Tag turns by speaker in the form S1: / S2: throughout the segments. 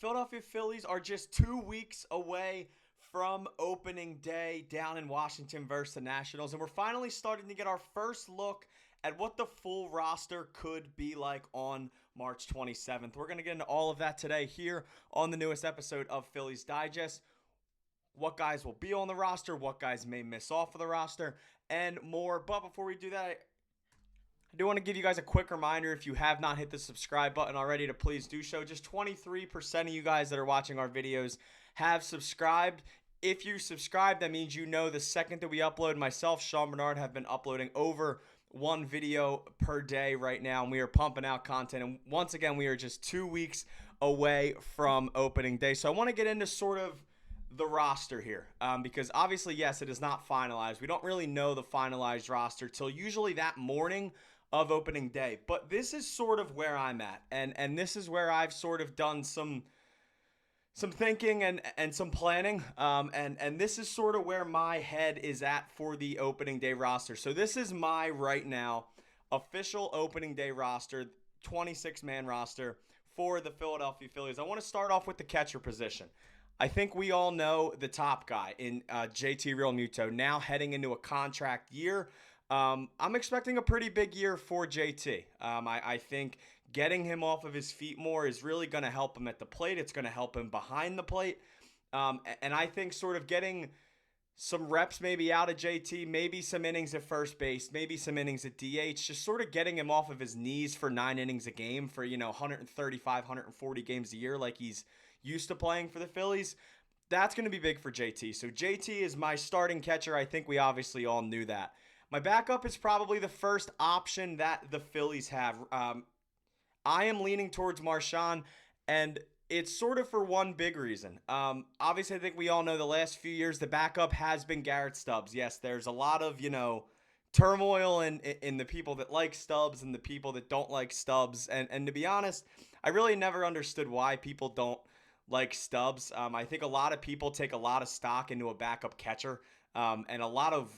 S1: Philadelphia Phillies are just 2 weeks away from opening day down in Washington versus the Nationals, and we're finally starting to get our first look at what the full roster could be like on March 27th. We're going to get into all of that today here on the newest episode of Phillies Digest. What guys will be on the roster, what guys may miss off of the roster, and more. But before we do that, I do want to give you guys a quick reminder, if you have not hit the subscribe button already, to please do so. Just 23% of you guys that are watching our videos have subscribed. If you subscribe, that means you know the second that we upload, myself, Sean Bernard, have been uploading over one video per day right now, and we are pumping out content. And once again, we are just 2 weeks away from opening day. So I want to get into sort of the roster here, because obviously, yes, it is not finalized. We don't really know the finalized roster till usually that morning of opening day. But this is sort of where I'm at, and this is where I've sort of done some thinking and some planning, and this is sort of where my head is at for the opening day roster. So this is my, right now, official opening day roster, 26-man roster for the Philadelphia Phillies. I want to start off with the catcher position. I think we all know the top guy in JT Realmuto, now heading into a contract year. I'm expecting a pretty big year for JT. I think getting him off of his feet more is really going to help him at the plate. It's going to help him behind the plate. And I think sort of getting some reps maybe out of JT, maybe some innings at first base, maybe some innings at DH, just sort of getting him off of his knees for 9 innings a game for, 135, 140 games a year like he's used to playing for the Phillies. That's going to be big for JT. So JT is my starting catcher. I think we obviously all knew that. My backup is probably the first option that the Phillies have. I am leaning towards Marchand, and it's sort of for one big reason. Obviously, I think we all know the last few years the backup has been Garrett Stubbs. Yes, there's a lot of, turmoil in the people that like Stubbs and the people that don't like Stubbs. And to be honest, I really never understood why people don't like Stubbs. I think a lot of people take a lot of stock into a backup catcher, and a lot of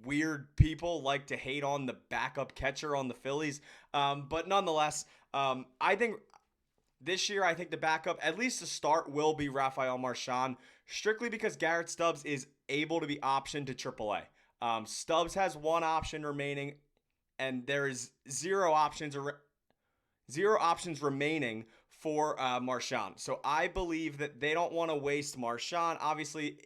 S1: weird people like to hate on the backup catcher on the Phillies. But nonetheless, I think this year, I think the backup, at least to start, will be Rafael Marchand, strictly because Garrett Stubbs is able to be optioned to AAA. Stubbs has one option remaining, and there is zero options remaining for Marchand. So I believe that they don't want to waste Marchand. Obviously,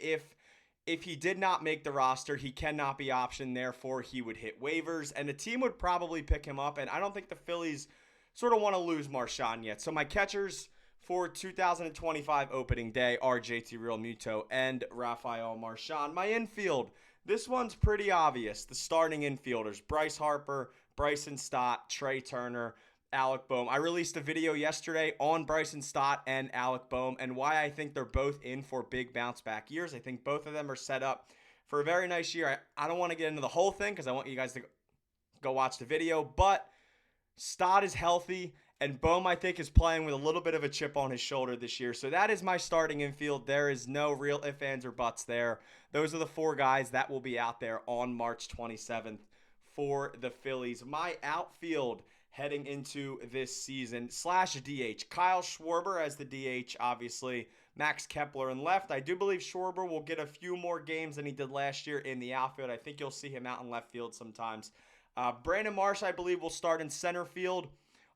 S1: if he did not make the roster, he cannot be optioned. Therefore, he would hit waivers, and the team would probably pick him up. And I don't think the Phillies sort of want to lose Marchand yet. So my catchers for 2025 opening day are JT Realmuto and Rafael Marchand. My infield, this one's pretty obvious. The starting infielders: Bryce Harper, Bryson Stott, Trey Turner, Alec Bohm. I released a video yesterday on Bryson Stott and Alec Bohm and why I think they're both in for big bounce back years. I think both of them are set up for a very nice year. I don't want to get into the whole thing because I want you guys to go watch the video, but Stott is healthy, and Bohm, I think, is playing with a little bit of a chip on his shoulder this year. So that is my starting infield. There is no real ifs, ands, or buts there. Those are the 4 guys that will be out there on March 27th for the Phillies. My outfield heading into this season / DH. Kyle Schwarber as the DH, obviously. Max Kepler in left. I do believe Schwarber will get a few more games than he did last year in the outfield. I think you'll see him out in left field sometimes. Brandon Marsh, I believe, will start in center field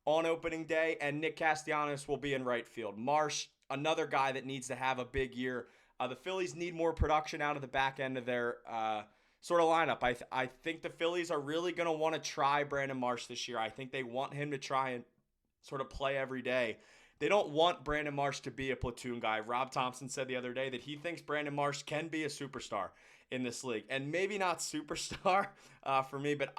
S1: on opening day, and Nick Castellanos will be in right field. Marsh, another guy that needs to have a big year. The Phillies need more production out of the back end of their sort of lineup. I think the Phillies are really going to want to try Brandon Marsh this year. I think they want him to try and sort of play every day. They don't want Brandon Marsh to be a platoon guy. Rob Thomson said the other day that he thinks Brandon Marsh can be a superstar in this league. And maybe not superstar for me, but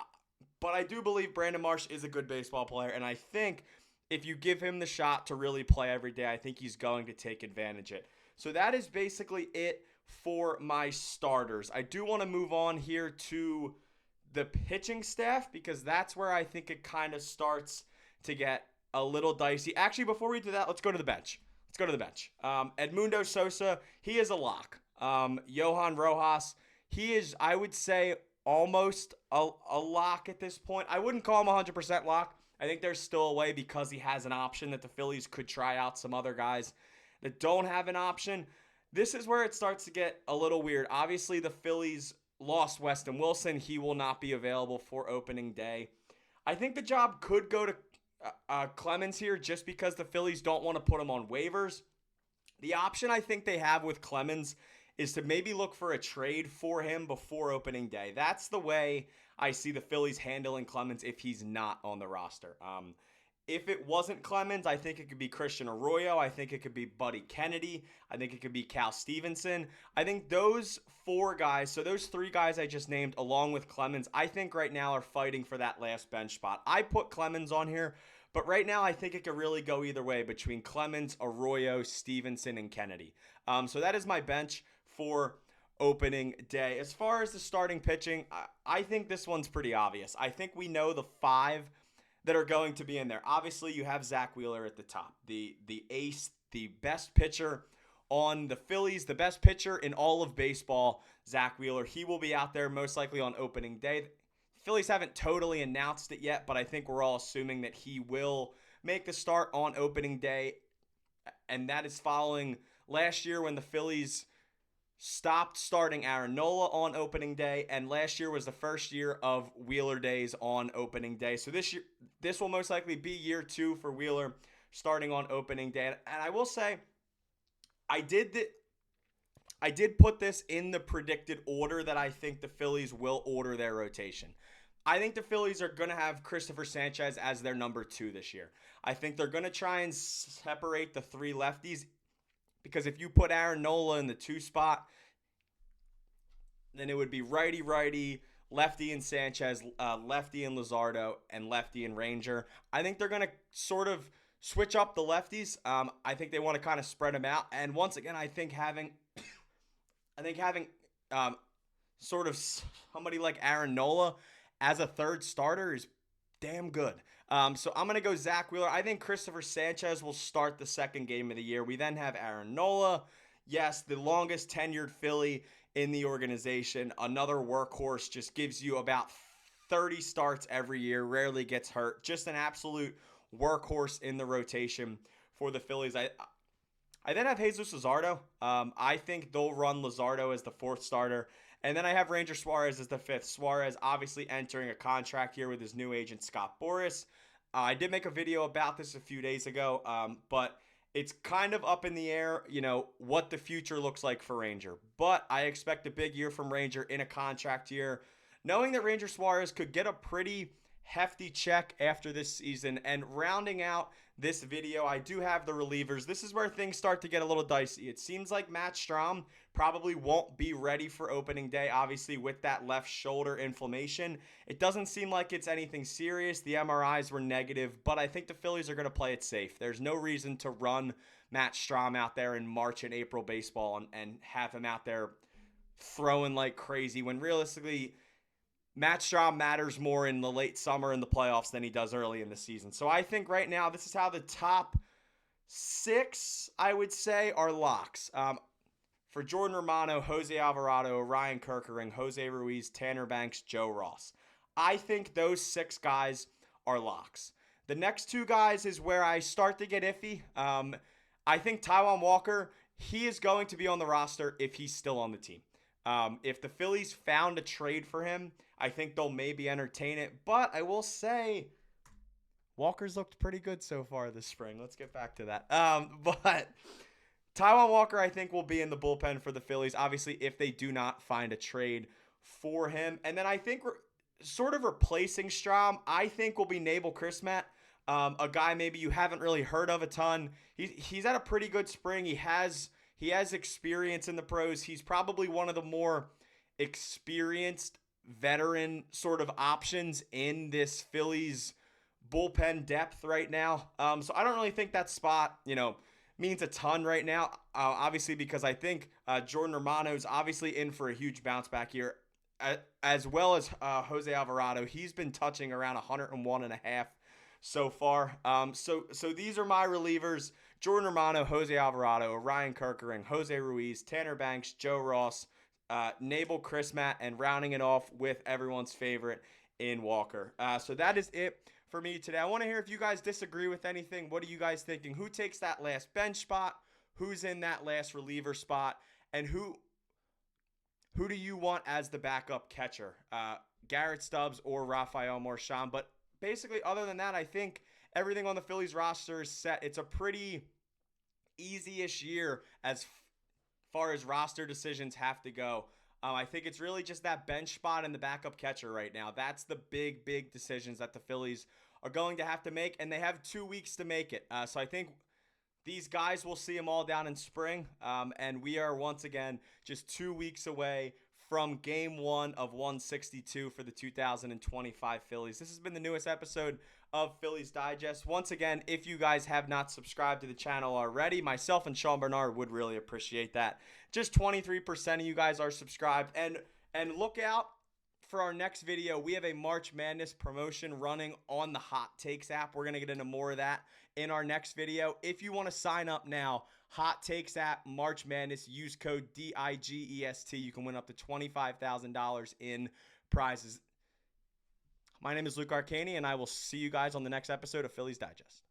S1: I do believe Brandon Marsh is a good baseball player. And I think if you give him the shot to really play every day, I think he's going to take advantage of it. So that is basically it for my starters. I do want to move on here to the pitching staff because that's where I think it kind of starts to get a little dicey. Actually, before we do that, let's go to the bench. Edmundo Sosa, he is a lock. Johan Rojas, he is, I would say, almost a lock at this point. I wouldn't call him 100% lock. I think there's still a way because he has an option that the Phillies could try out some other guys that don't have an option. This is where it starts to get a little weird. Obviously, the Phillies lost Weston Wilson. He will not be available for opening day. I think the job could go to Clemens here just because the Phillies don't want to put him on waivers. The option I think they have with Clemens is to maybe look for a trade for him before opening day. That's the way I see the Phillies handling Clemens if he's not on the roster. If it wasn't Clemens, I think it could be Christian Arroyo. I think it could be Buddy Kennedy. I think it could be Cal Stevenson. I think those four guys, so those three guys I just named along with Clemens, I think right now are fighting for that last bench spot. I put Clemens on here, but right now I think it could really go either way between Clemens, Arroyo, Stevenson, and Kennedy. So that is my bench for opening day. As far as the starting pitching, I think this one's pretty obvious. I think we know the five that are going to be in there. Obviously, you have Zack Wheeler at the top, the ace, the best pitcher on the Phillies, the best pitcher in all of baseball, Zack Wheeler. He will be out there most likely on opening day. The Phillies haven't totally announced it yet, but I think we're all assuming that he will make the start on opening day, and that is following last year when the Phillies stopped starting Aaron Nola on opening day, and last year was the first year of Wheeler days on opening day. So this will most likely be year 2 for Wheeler starting on opening day. And I will say, I did put this in the predicted order that I think the Phillies will order their rotation. I think the Phillies are going to have Christopher Sanchez as their number 2 this year. I think they're going to try and separate the 3 lefties, because if you put Aaron Nola in the 2 spot, then it would be righty, lefty and Sanchez, lefty and Luzardo, and lefty and Ranger. I think they're going to sort of switch up the lefties. I think they want to kind of spread them out. And once again, I think having sort of somebody like Aaron Nola as a third starter is damn good. So I'm going to go Zack Wheeler. I think Christopher Sanchez will start the second game of the year. We then have Aaron Nola. Yes, the longest tenured Philly in the organization. Another workhorse, just gives you about 30 starts every year, rarely gets hurt. Just an absolute workhorse in the rotation for the Phillies. I then have Jesus Luzardo. I think they'll run Luzardo as the 4th starter. And then I have Ranger Suarez as the 5th. Suarez obviously entering a contract here with his new agent, Scott Boras. I did make a video about this a few days ago, but it's kind of up in the air, what the future looks like for Ranger. But I expect a big year from Ranger in a contract year, knowing that Ranger Suarez could get a pretty hefty check after this season. And rounding out this video, I do have the relievers. This is where things start to get a little dicey. It seems like Matt Strahm probably won't be ready for opening day, obviously with that left shoulder inflammation. It doesn't seem like it's anything serious. The MRIs were negative, but I think the Phillies are going to play it safe. There's no reason to run Matt Strahm out there in March and April baseball and have him out there throwing like crazy when realistically Matt Strahm matters more in the late summer and the playoffs than he does early in the season. So I think right now this is how the top 6, I would say, are locks. For Jordan Romano, Jose Alvarado, Ryan Kerkering, Jose Ruiz, Tanner Banks, Joe Ross. I think those 6 guys are locks. The next 2 guys is where I start to get iffy. I think Taijuan Walker, he is going to be on the roster if he's still on the team. If the Phillies found a trade for him, I think they'll maybe entertain it. But I will say, Walker's looked pretty good so far this spring. Let's get back to that. But Taijuan Walker, I think, will be in the bullpen for the Phillies, obviously, if they do not find a trade for him. And then I think we're sort of replacing Strahm, I think, will be Nabel Chrismat, a guy maybe you haven't really heard of a ton. He's had a pretty good spring. He has experience in the pros. He's probably one of the more experienced veteran sort of options in this Phillies bullpen depth right now. So I don't really think that spot, means a ton right now, obviously, because I think Jordan Romano is obviously in for a huge bounce back here, as well as Jose Alvarado. He's been touching around 101.5 so far. So these are my relievers: Jordan Romano, Jose Alvarado, Ryan Kerkering, Jose Ruiz, Tanner Banks, Joe Ross, Nabel Chrismat, and rounding it off with everyone's favorite in Walker. So that is it for me today. I want to hear if you guys disagree with anything. What are you guys thinking? Who takes that last bench spot? Who's in that last reliever spot? And who do you want as the backup catcher? Garrett Stubbs or Rafael Marchand? But basically, other than that, I think everything on the Phillies roster is set. It's a pretty easy-ish year as far as roster decisions have to go. I think it's really just that bench spot and the backup catcher right now. That's the big decisions that the Phillies are going to have to make, and they have 2 weeks to make it. So I think these guys will see them all down in spring, and we are once again just 2 weeks away from Game 1 of 162 for the 2025 Phillies. This has been the newest episode of Phillies Digest. Once again, if you guys have not subscribed to the channel already, myself and Sean Bernard would really appreciate that. Just 23% of you guys are subscribed. And look out for our next video. We have a March Madness promotion running on the Hot Takes app. We're going to get into more of that in our next video. If you want to sign up now, Hot Takes app, March Madness, use code DIGEST. You can win up to $25,000 in prizes. My name is Luke Arcaini, and I will see you guys on the next episode of Phillies Digest.